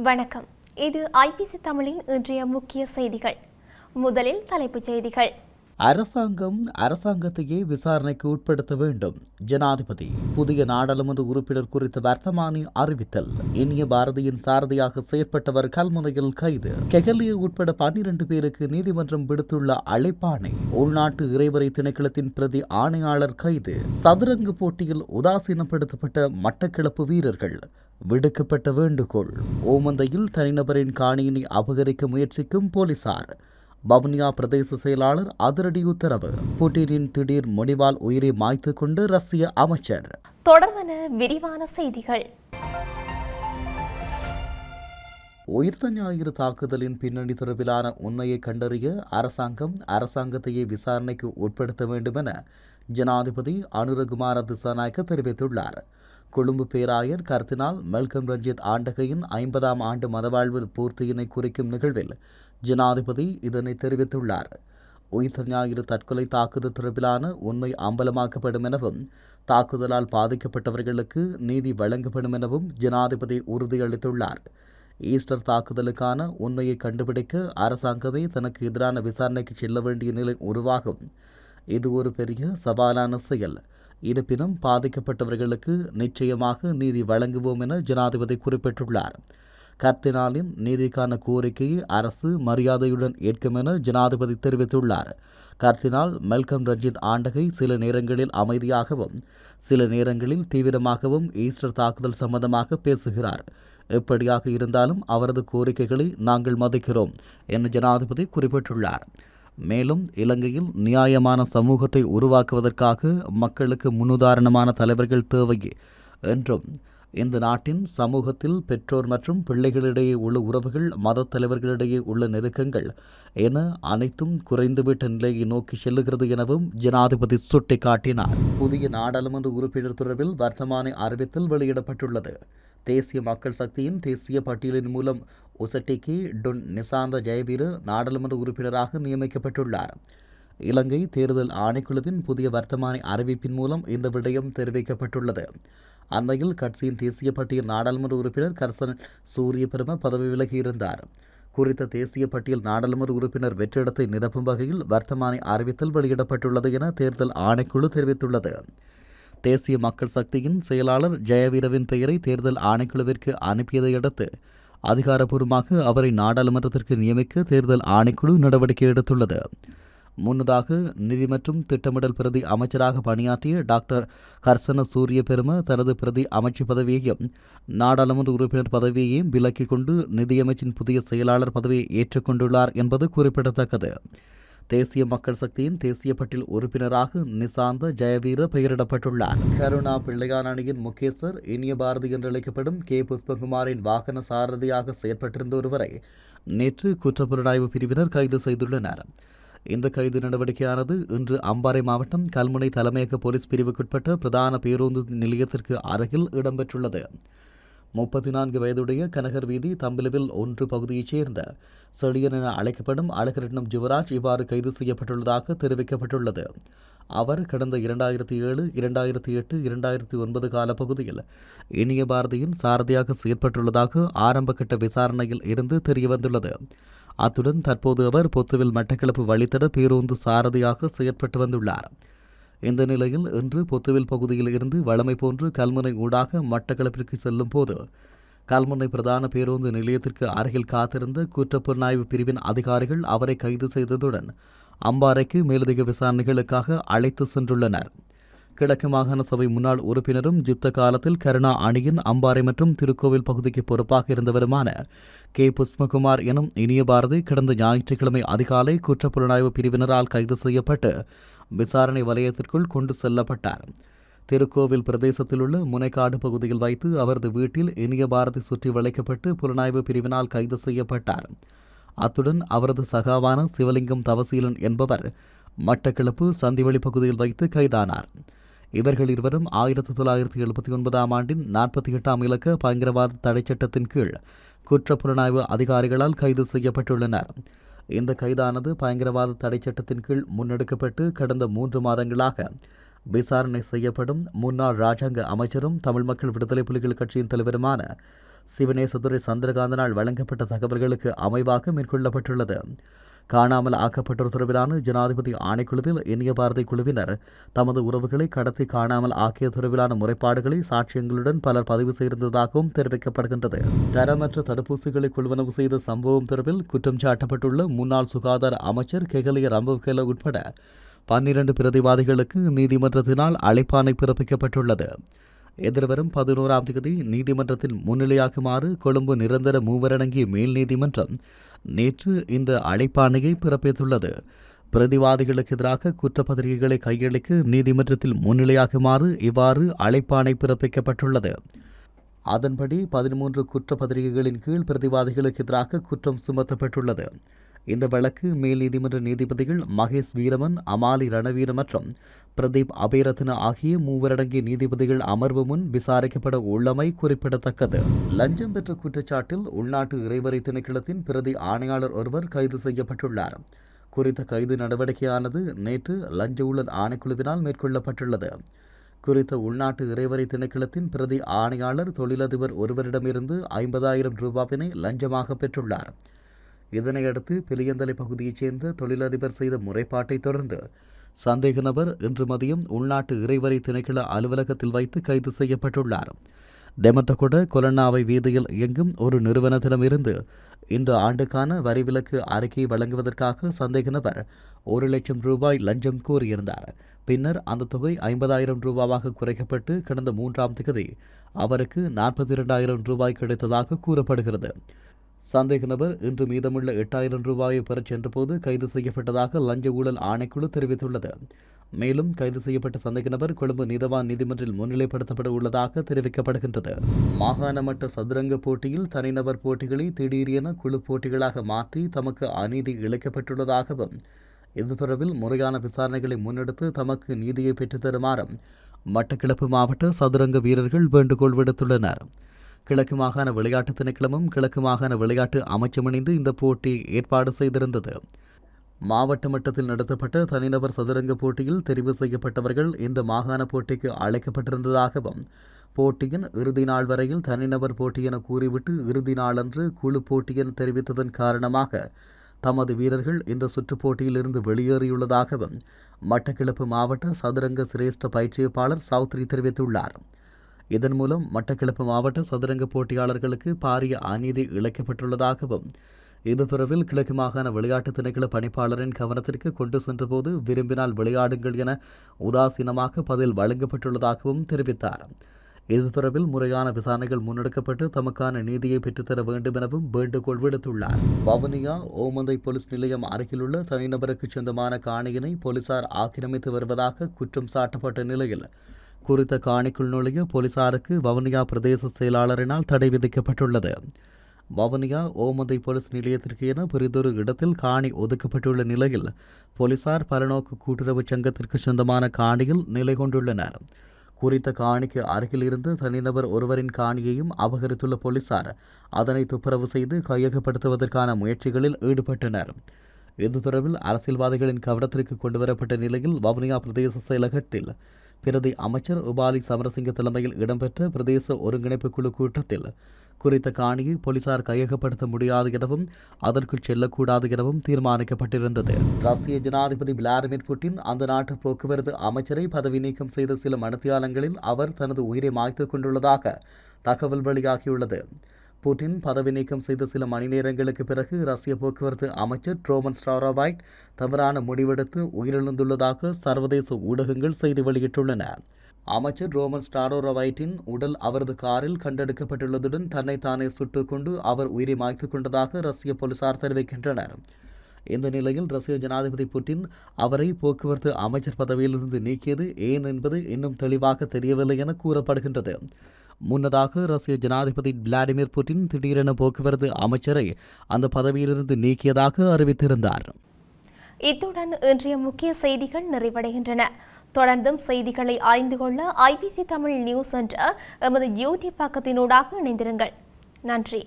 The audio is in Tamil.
வணக்கம். இது ஐபிசி தமிழின் இன்றைய முக்கிய செய்திகள். முதலில் தலைப்புச் செய்திகள். அரசாங்கத்தையே விசாரணைக்கு உட்படுத்த வேண்டும். ஜனாதிபதி புதிய நாடாளுமன்ற உறுப்பினர் குறித்த வர்த்தமானி அறிவித்தல். இனிய பாரதியின் சாரதியாக செயற்பட்டவர் கல்முனையில் கைது. கெகலிய உட்பட 12 பேருக்கு நீதிமன்றம் விடுத்துள்ள அழைப்பாணை. உள்நாட்டு இறைவரை திணைக்களத்தின் பிரதி ஆணையாளர் கைது. சதுரங்க போட்டியில் உதாசீனப்படுத்தப்பட்ட மட்டக்களப்பு வீரர்கள். விடுக்கப்பட்ட வேண்டுகோள். ஓமந்தையில் தனிநபரின் காணியினை அபகரிக்க முயற்சிக்கும் போலீசார். வவுனியா பிரதேச செயலாளர் அதிரடி உத்தரவு. புட்டினின் திடீர் முடிவால் உயிரை மாய்த்து கொண்டு ரஷ்ய அமைச்சர். தொடர்பான விரிவான செய்திகள். உயிர்த்த ஞாயிறு தாக்குதலின் பின்னணி தொடர்பிலான உண்மையை கண்டறிய அரசாங்கத்தையே விசாரணைக்கு உட்படுத்த வேண்டும் என ஜனாதிபதி அனுரகுமார திசாநாயக்க தெரிவித்துள்ளார். கொழும்பு பேராயர் கர்தினால் மெல்கம் ரஞ்சித் ஆண்டகையின் 50ஆம் ஆண்டு மதவாழ்வு பூர்த்தியினை குறிக்கும் நிகழ்வில் ஜனாதிபதி இதனை தெரிவித்துள்ளார். உயிர்த்த ஞாயிறு தற்கொலை தாக்குதல் தொடர்பிலான உண்மை அம்பலமாக்கப்படும் எனவும் தாக்குதலால் பாதிக்கப்பட்டவர்களுக்கு நீதி வழங்கப்படும் எனவும் ஜனாதிபதி உறுதியளித்துள்ளார். ஈஸ்டர் தாக்குதலுக்கான உண்மையை கண்டுபிடிக்க அரசாங்கமே தனக்கு எதிரான விசாரணைக்கு செல்ல வேண்டிய நிலை உருவாகும். இது ஒரு பெரிய சவாலான செயல். இருப்பினும் பாதிக்கப்பட்டவர்களுக்கு நிச்சயமாக நீதி வழங்குவோம் என ஜனாதிபதி குறிப்பிட்டுள்ளார். கர்தினாலின் நீதிக்கான கோரிக்கையை அரசு மரியாதையுடன் ஏற்கும் என ஜனாதிபதி தெரிவித்துள்ளார். கர்தினால் மெல்கம் ரஞ்சித் ஆண்டகை சில நேரங்களில் அமைதியாகவும் சில நேரங்களில் தீவிரமாகவும் ஈஸ்டர் தாக்குதல் சம்பந்தமாக பேசுகிறார். எப்படியாக இருந்தாலும் அவரது கோரிக்கைகளை நாங்கள் மதிக்கிறோம் என ஜனாதிபதி குறிப்பிட்டுள்ளார். மேலும் இலங்கையில் நியாயமான சமூகத்தை உருவாக்குவதற்காக மக்களுக்கு முன்னுதாரணமான தலைவர்கள் தேவை என்றும் இந்த நாட்டின் சமூகத்தில் பெற்றோர் மற்றும் பிள்ளைகளிடையே உள்ள உறவுகள், மத தலைவர்களிடையே உள்ள நெருக்கங்கள் என அனைத்தும் குறைந்துவிட்ட நிலையை நோக்கி செல்லுகிறது எனவும் ஜனாதிபதி சுட்டிக்காட்டினார். புதிய நாடாளுமன்ற உறுப்பினர் தொடர்பில் வர்த்தமானி அறிவித்தல் வெளியிடப்பட்டுள்ளது. தேசிய மக்கள் சக்தியின் தேசிய பட்டியலின் மூலம் உசட்டிக்கு டொன் நிசாந்த ஜெயவீர நாடாளுமன்ற உறுப்பினராக நியமிக்கப்பட்டுள்ளார். இலங்கை தேர்தல் ஆணைக்குழுவின் புதிய வர்த்தமானி அறிவிப்பின் மூலம் இந்த விடயம் தெரிவிக்கப்பட்டுள்ளது. அண்மையில் கட்சியின் தேசிய பட்டியல் நாடாளுமன்ற உறுப்பினர் கர்சன சூரியபிரம பதவி விலகியிருந்தார். குறித்த தேசிய பட்டியல் நாடாளுமன்ற உறுப்பினர் வெற்றிடத்தை நிரப்பும் வகையில் வர்த்தமானி அறிவித்தல் வெளியிடப்பட்டுள்ளது என தேர்தல் ஆணைக்குழு தெரிவித்துள்ளது. தேசிய மக்கள் சக்தியின் செயலாளர் ஜெயவீரவின் பெயரை தேர்தல் ஆணைக்குழுவிற்கு அனுப்பியதை அடுத்து அதிகாரப்பூர்வமாக அவரை நாடாளுமன்றத்திற்கு நியமிக்க தேர்தல் ஆணைக்குழு நடவடிக்கை எடுத்துள்ளது. முன்னதாக நிதி மற்றும் திட்டமிடல் பிரதி அமைச்சராக பணியாற்றிய டாக்டர் கர்சன சூரியபெரும தனது பிரதி அமைச்சு பதவியையும் நாடாளுமன்ற உறுப்பினர் பதவியையும் விலக்கிக் கொண்டு நிதியமைச்சின் புதிய செயலாளர் பதவியை ஏற்றுக்கொண்டுள்ளார் என்பது குறிப்பிடத்தக்கது. தேசிய மக்கள் சக்தியின் தேசிய பட்டியல் உறுப்பினராக நிசாந்த ஜெயவீர பெயரிடப்பட்டுள்ளார். கருணா பிள்ளையான் அணியின் முக்கியஸ்தர் இனிய பாரதி என்று அழைக்கப்படும் கே புஷ்பகுமாரின் வாகன சாரதியாக செயற்பட்டிருந்த ஒருவரை நேற்று குற்றப்புலனாய்வு பிரிவினர் கைது செய்துள்ளனர். இந்த கைது நடவடிக்கையானது இன்று அம்பாறை மாவட்டம் கல்முனை தலைமையக போலீஸ் பிரிவுக்குட்பட்ட பிரதான பேருந்து நிலையத்திற்கு அருகில் இடம்பெற்றுள்ளது. 34 வயதுடைய கனகர் வீதி தம்பிலுவில் 1 பகுதியைச் சேர்ந்த செழியன் என அழைக்கப்படும் அழகரட்னம் ஜுவராஜ் இவ்வாறு கைது செய்யப்பட்டுள்ளதாக தெரிவிக்கப்பட்டுள்ளது. அவர் கடந்த 2007, 2008, 2009 காலப்பகுதியில் இனிய பாரதியின் சாரதியாக செயற்பட்டுள்ளதாக ஆரம்பகட்ட விசாரணையில் இருந்து தெரியவந்துள்ளது. அத்துடன் தற்போது அவர் பொத்துவில் மட்டக்களப்பு வழித்தட பேருந்து சாரதியாக செயற்பட்டு வந்துள்ளார். இந்த நிலையில் இன்று பொத்துவில் பகுதியில் இருந்து வழமை போன்று கல்முனை ஊடாக மட்டக்களப்பிற்கு செல்லும் போது கல்முனை பிரதான பேருந்து நிலையத்திற்கு அருகில் காத்திருந்த குற்றப்புலனாய்வு பிரிவின் அதிகாரிகள் அவரை கைது செய்ததுடன் அம்பாறைக்கு மேலதிக விசாரணைகளுக்காக அழைத்து சென்றுள்ளனர். கிழக்கு மாகாண சபை முன்னாள் உறுப்பினரும் யுத்த காலத்தில் கருணா அணியின் அம்பாறை மற்றும் திருக்கோவில் பகுதிக்கு பொறுப்பாக இருந்தவருமான கே புஷ்பகுமார் எனும் இனிய பாரதி கடந்த ஞாயிற்றுக்கிழமை அதிகாலை குற்றப்புலனாய்வு பிரிவினரால் கைது செய்யப்பட்டு விசாரணை வலயத்திற்குள் கொண்டு செல்லப்பட்டார். திருக்கோவில் பிரதேசத்தில் உள்ள முனைக்காடு பகுதியில் வைத்து அவரது வீட்டில் இனிய பாரதி சுற்றி வளைக்கப்பட்டு புலனாய்வு பிரிவினால் கைது செய்யப்பட்டார். அத்துடன் அவரது சகாவான சிவலிங்கம் தவசீலன் என்பவர் மட்டக்களப்பு சந்திவெளி பகுதியில் வைத்து கைதானார். இவர்கள் இருவரும் 1979ஆம் ஆண்டின் 48ஆம் இலக்க பயங்கரவாத தடைச்சட்டத்தின் கீழ் குற்றப்புலனாய்வு அதிகாரிகளால் கைது செய்யப்பட்டுள்ளனர். இந்த கைதானது பயங்கரவாத தடைச்சட்டத்தின் கீழ் முன்னெடுக்கப்பட்டு கடந்த 3 மாதங்களாக விசாரணை செய்யப்படும் முன்னாள் இராஜாங்க அமைச்சரும் தமிழ் மக்கள் விடுதலை புலிகள் கட்சியின் தலைவருமான சிவனேசதுரை சந்திரகாந்தனால் வழங்கப்பட்ட தகவல்களுக்கு அமைவாக மேற்கொள்ளப்பட்டுள்ளது. காணாமல் ஆக்கப்பட்டோர் தொடர்பிலான ஜனாதிபதி ஆணைக்குழுவில் இந்திய பாரதி குழுவினர் தமது உறவுகளை கடத்தி காணாமல் ஆக்கிய தொடர்பிலான முறைப்பாடுகளை சாட்சியங்களுடன் பலர் பதிவு செய்திருந்ததாகவும் தெரிவிக்கப்படுகின்றது. தரமற்ற தடுப்பூசிகளை கொள்வனவு செய்த சம்பவம் தொடர்பில் குற்றம் சாட்டப்பட்டுள்ள முன்னாள் சுகாதார அமைச்சர் கெகலிய ரம்புகேல உட்பட 12 பிரதிவாதிகளுக்கு நீதிமன்றத்தினால் அழைப்பாணை பிறப்பிக்கப்பட்டுள்ளது. எதிர்வரும் 11ஆம் தேதி நீதிமன்றத்தில் முன்னிலையாகுமாறு கொழும்பு நிரந்தர மூவரடங்கிய மேல் நீதிமன்றம் நேற்று இந்த அழைப்பாணையை பிறப்பித்துள்ளது. பிரதிவாதிகளுக்கு எதிராக குற்றப்பத்திரிகைகளை கையளிக்க நீதிமன்றத்தில் முன்னிலையாகுமாறு இவ்வாறு அழைப்பாணை பிறப்பிக்கப்பட்டுள்ளது. அதன்படி 13 குற்றப்பத்திரிகைகளின் கீழ் பிரதிவாதிகளுக்கு எதிராக குற்றம் சுமத்தப்பட்டுள்ளது. இந்த வழக்கு மேல் நீதிமன்ற நீதிபதிகள் மகேஷ் வீரமன், அமாலி ரணவீர மற்றும் பிரதீப் அபேரத்ன ஆகிய மூவரடங்கிய நீதிபதிகள் அமர்வு முன் விசாரிக்கப்பட உள்ளமை குறிப்பிடத்தக்கது. லஞ்சம் பெற்ற குற்றச்சாட்டில் உள்நாட்டு இறைவரை திணைக்களத்தின் பிரதி ஆணையாளர் ஒருவர் கைது செய்யப்பட்டுள்ளார். குறித்த கைது நடவடிக்கையானது நேற்று லஞ்ச ஊழல் ஆணைக்குழுவினால் மேற்கொள்ளப்பட்டுள்ளது. குறித்த உள்நாட்டு இறைவரை திணைக்களத்தின் பிரதி ஆணையாளர் தொழிலதிபர் ஒருவரிடமிருந்து 50,000 ரூபாவினை லஞ்சமாக பெற்றுள்ளார். இதனையடுத்து பிலியந்தலை பகுதியைச் சேர்ந்த தொழிலதிபர் செய்த முறைப்பாட்டை தொடர்ந்து சந்தேக நபர் இன்று மதியம் உள்நாட்டு இறைவரை திணைக்கள அலுவலகத்தில் வைத்து கைது செய்யப்பட்டுள்ளார். தெமட்டகொட கொலன்னாவை வீதியில் இயங்கும் ஒரு நிறுவனத்திடமிருந்து இந்த ஆண்டுக்கான வரிவிலக்கு அறிக்கையை வழங்குவதற்காக சந்தேக நபர் 1 லட்சம் ரூபாய் லஞ்சம் கோரியிருந்தார். பின்னர் அந்த தொகை 50,000 ரூபாவாக குறைக்கப்பட்டு கடந்த 3ஆம் தேதி அவருக்கு 42,000 ரூபாய் கிடைத்ததாக கூறப்படுகிறது. சந்தேக நபர் இன்று மீதமுள்ள 8,000 ரூபாயை பெறச் சென்றபோது கைது செய்யப்பட்டதாக லஞ்ச ஊழல் ஆணைக்குழு தெரிவித்துள்ளது. மேலும் கைது செய்யப்பட்ட சந்தேக நபர் கொழும்பு நீதவான் நீதிமன்றில் முன்னிலைப்படுத்தப்பட உள்ளதாக தெரிவிக்கப்படுகின்றது. மாகாண மட்ட சதுரங்க போட்டியில் தனிநபர் போட்டிகளை திடீரென குழு போட்டிகளாக மாற்றி தமக்கு அநீதி இழைக்கப்பட்டுள்ளதாகவும் இது தொடர்பில் முறையான விசாரணைகளை முன்னெடுத்து தமக்கு நீதியை பெற்றுத்தருமாறும் மட்டக்களப்பு மாவட்ட சதுரங்க வீரர்கள் வேண்டுகோள் விடுத்துள்ளனர். கிழக்கு மாகாண விளையாட்டு திணைக்களமும் கிழக்கு மாகாண விளையாட்டு அமைச்சும் இணைந்து இந்த போட்டியை ஏற்பாடு செய்திருந்தது. மாவட்ட மட்டத்தில் நடத்தப்பட்ட தனிநபர் சதுரங்க போட்டியில் தெரிவு செய்யப்பட்டவர்கள் இந்த மாகாண போட்டிக்கு அழைக்கப்பட்டிருந்ததாகவும் போட்டியின் இறுதி நாள் வரையில் தனிநபர் போட்டி என கூறிவிட்டு இறுதி நாளன்று குழு போட்டி என தெரிவித்ததன் காரணமாக தமது வீரர்கள் இந்த சுற்றுப் போட்டியிலிருந்து வெளியேறியுள்ளதாகவும் மட்டக்களப்பு மாவட்ட சதுரங்க சிரேஷ்ட பயிற்சியப்பாளர் சௌத்ரி தெரிவித்துள்ளார். இதன் மூலம் மட்டக்களப்பு மாவட்ட சதுரங்க போட்டியாளர்களுக்கு பாரிய அநீதி இழைக்கப்பட்டுள்ளதாகவும் இது தொடர்பில் கிழக்கு மாகாண விளையாட்டு திணைக்கள பணிப்பாளரின் கவனத்திற்கு கொண்டு சென்றபோது விரும்பினால் விளையாடுங்கள் என உதாசீனமாக பதில் வழங்கப்பட்டுள்ளதாகவும் தெரிவித்தார். இது தொடர்பில் முறையான விசாரணைகள் முன்னெடுக்கப்பட்டு தமக்கான நீதியை பெற்றுத்தர வேண்டும் எனவும் வேண்டுகோள் விடுத்துள்ளார். வவுனியா ஓமந்தை போலீஸ் நிலையம் அருகிலுள்ள தனிநபருக்கு சொந்தமான காணியினை போலீசார் ஆக்கிரமித்து வருவதாக குற்றம் சாட்டப்பட்ட நிலையில் குறித்த காணிக்குள் நுழைய போலீசாருக்கு வவுனியா பிரதேச செயலாளரினால் தடை விதிக்கப்பட்டுள்ளது. வவுனியா ஓமந்தை போலீஸ் நிலையத்திற்கு என பெரிதொரு இடத்தில் காணி ஒதுக்கப்பட்டுள்ள நிலையில் போலீசார் பலநோக்கு கூட்டுறவு சங்கத்திற்கு சொந்தமான காணியில் நிலை கொண்டுள்ளனர். குறித்த காணிக்கு அருகில் இருந்து தனிநபர் ஒருவரின் காணியையும் அபகரித்துள்ள போலீசார் அதனை துப்புரவு செய்து கையகப்படுத்துவதற்கான முயற்சிகளில் ஈடுபட்டனர். இது தொடர்பில் அரசியல்வாதிகளின் கவனத்திற்கு கொண்டுவரப்பட்ட நிலையில் வவுனியா பிரதேச செயலகத்தில் பிரதி அமைச்சர் உபாலி சமரசிங்க தலைமையில் இடம்பெற்ற பிரதேச ஒருங்கிணைப்பு குழு கூட்டத்தில் குறித்த காணியை போலீசார் கையகப்படுத்த முடியாது எனவும் அதற்குள் செல்லக்கூடாது எனவும் தீர்மானிக்கப்பட்டிருந்தது. ரஷ்ய ஜனாதிபதி விளாடிமிர் புட்டின் அந்த நாட்டு போக்குவரத்து அமைச்சரை பதவி நீக்கம் செய்த சில மணித்தியாலங்களில் அவர் தனது உயிரை மாய்த்துக் கொண்டுள்ளதாக தகவல் வெளியாகியுள்ளது. புட்டின் பதவி நீக்கம் செய்த சில மணி நேரங்களுக்கு பிறகு ரஷ்ய போக்குவரத்து அமைச்சர் ரோமன் ஸ்டாரோவைட் தவறான முடிவெடுத்து உயிரிழந்துள்ளதாக சர்வதேச ஊடகங்கள் செய்தி வெளியிட்டுள்ளன. அமைச்சர் ரோமன் ஸ்டாரோவைட்டின் உடல் அவரது காரில் கண்டெடுக்கப்பட்டுள்ளதுடன் தன்னைத்தானே சுட்டுக் கொண்டு அவர் உயிரை மாய்த்துக் கொண்டதாக ரஷ்ய போலீசார் தெரிவிக்கின்றனர். இந்த நிலையில் ரஷ்ய ஜனாதிபதி புட்டின் அவரை போக்குவரத்து அமைச்சர் பதவியிலிருந்து நீக்கியது ஏன் என்பது இன்னும் தெளிவாக தெரியவில்லை என கூறப்படுகின்றது. முன்னதாக ரஷ்ய ஜனாதிபதி விளாடிமிர் புட்டின் திடீரென போக்குவரத்து அமைச்சரை அந்த பதவியிலிருந்து நீக்கியதாக அறிவித்திருந்தார். இத்துடன் இன்றைய முக்கிய செய்திகள் நிறைவடைகின்றன. தொடர்ந்தும் செய்திகளை அறிந்து கொள்ள ஐபிசி தமிழ் நியூஸ் என்ற எமது யூடியூப் பக்கத்தினூடாக இணைந்திருங்கள். நன்றி.